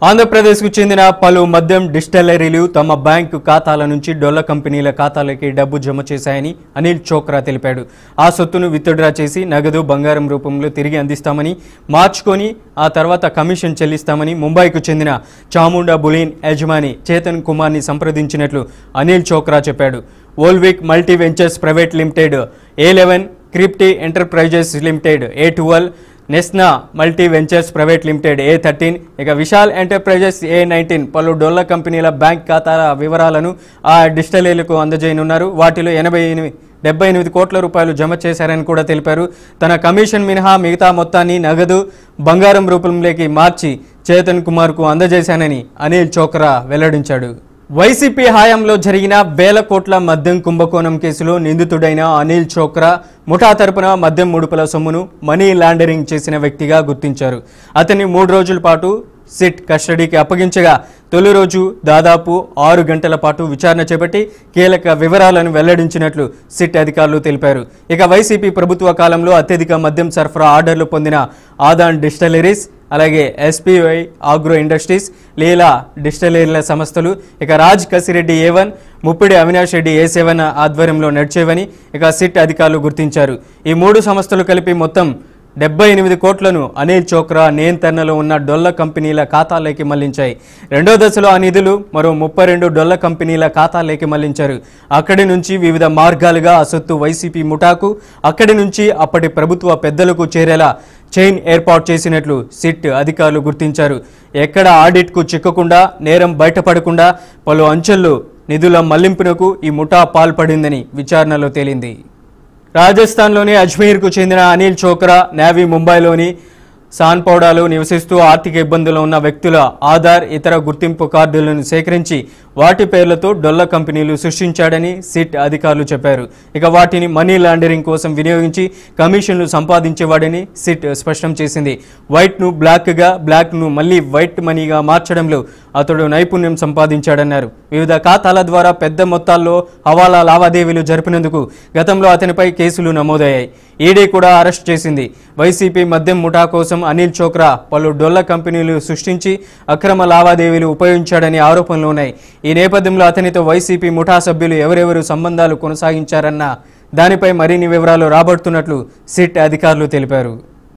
ఆంధ్రప్రదేశ్కు చెందిన పలు మద్యం డిస్టిలరీలు తమ బ్యాంకు ఖాతాల నుంచి డొల్ల కంపెనీల ఖాతాలకి డబ్బు జమ చేశాయని అనిల్ చోక్రా తెలిపాడు. ఆ సొత్తును విత్డ్రా చేసి నగదు బంగారం రూపంలో తిరిగి అందిస్తామని, మార్చుకొని ఆ తర్వాత కమిషన్ చెల్లిస్తామని ముంబైకు చెందిన చాముండా బులిన్ యజమాని చేతన్ కుమార్ని సంప్రదించినట్లు అనిల్ చోక్రా చెప్పాడు. Volvik multi ventures private limited A11, Kripti enterprises limited A12, Nesna multi ventures private limited A13, ఇక విశాల్ ఎంటర్ప్రైజెస్ A19 పలు డొల్ల కంపెనీల బ్యాంక్ ఖాతాల వివరాలను ఆ డిస్టిలరీలకు అందజేయనున్నారు. వాటిలో 78 కోట్ల రూపాయలు జమ చేశారని కూడా తెలిపారు. తన కమిషన్ మినహా మిగతా మొత్తాన్ని నగదు బంగారం రూపంలోకి మార్చి చేతన్ కుమార్కు అందజేశానని అనిల్ చోక్రా వెల్లడించాడు. వైసీపీ హయాంలో జరిగిన వేల కోట్ల మద్యం కుంభకోణం కేసులో నిందితుడైన అనిల్ చోక్రా ముఠా తరపున మద్యం ముడుపుల సొమ్మును మనీ లాండరింగ్ చేసిన వ్యక్తిగా గుర్తించారు. అతన్ని 3 రోజుల పాటు సిట్ కస్టడీకి అప్పగించగా తొలి రోజు దాదాపు 6 గంటల పాటు విచారణ చేపట్టి కీలక వివరాలను వెల్లడించినట్లు సిట్ అధికారులు తెలిపారు. ఇక వైసీపీ ప్రభుత్వ కాలంలో అత్యధిక మద్యం సరఫరా ఆర్డర్లు పొందిన ఆదాన్ డిస్టిలరీస్, అలాగే SPI ఆగ్రో ఇండస్ట్రీస్, లీలా డిస్టిలరీల సంస్థలు, ఇక రాజ్ కసిరెడ్డి A1, ముప్పిడి అవినాష్ రెడ్డి A7 ఆధ్వర్యంలో నడిచేవని ఇక సిట్ అధికారులు గుర్తించారు. ఈ 3 సంస్థలు కలిపి మొత్తం 78 కోట్లను అనిల్ చోక్రా నియంత్రణలో ఉన్న డొల్ల కంపెనీల ఖాతాలోకి మళ్లించాయి. రెండో దశలో ఆ నిధులు మరో 32 డొల్ల కంపెనీల ఖాతాలోకి మళ్లించారు. అక్కడి నుంచి వివిధ మార్గాలుగా ఆ సొత్తు వైసీపీ ముఠాకు, అక్కడి నుంచి అప్పటి ప్రభుత్వ పెద్దలకు చేరేలా చైన్ ఏర్పాటు చేసినట్లు సిట్ అధికారులు గుర్తించారు. ఎక్కడ ఆడిట్కు చిక్కకుండా, నేరం బయటపడకుండా పలు అంచెల్లో నిధుల మళ్లింపునకు ఈ ముఠా పాల్పడిందని విచారణలో తేలింది. రాజస్థాన్లోని అజ్మీర్కు చెందిన అనిల్ చోక్రా నేవీ ముంబైలోని సాన్పౌడాలో నివసిస్తూ ఆర్థిక ఇబ్బందులు ఉన్న వ్యక్తుల ఆధార్, ఇతర గుర్తింపు కార్డులను సేకరించి వాటి పేర్లతో డొల్ల కంపెనీలు సృష్టించాడని సిట్ అధికారులు చెప్పారు. ఇక వాటిని మనీ లాండరింగ్ కోసం వినియోగించి కమిషన్లు సంపాదించేవాడని సిట్ స్పష్టం చేసింది. వైట్ను బ్లాక్గా, బ్లాక్ను మళ్లీ వైట్ మనీగా మార్చడంలో అతడు నైపుణ్యం సంపాదించాడన్నారు. వివిధ ఖాతాల ద్వారా పెద్ద మొత్తాల్లో హవాలా లావాదేవీలు జరిపినందుకు గతంలో అతనిపై కేసులు నమోదయ్యాయి. ఈడీ కూడా అరెస్ట్ చేసింది. వైసీపీ మద్యం ముఠా కోసం అనిల్ చోక్రా పలు డొల్ల కంపెనీలు సృష్టించి అక్రమ లావాదేవీలు ఉపయోగించాడని ఆరోపణలు ఉన్నాయి. ఈ నేపథ్యంలో అతనితో వైసీపీ ముఠా సభ్యులు ఎవరెవరు సంబంధాలు కొనసాగించారన్న దానిపై మరిన్ని వివరాలు రాబడుతున్నట్లు సిట్ అధికారులు తెలిపారు.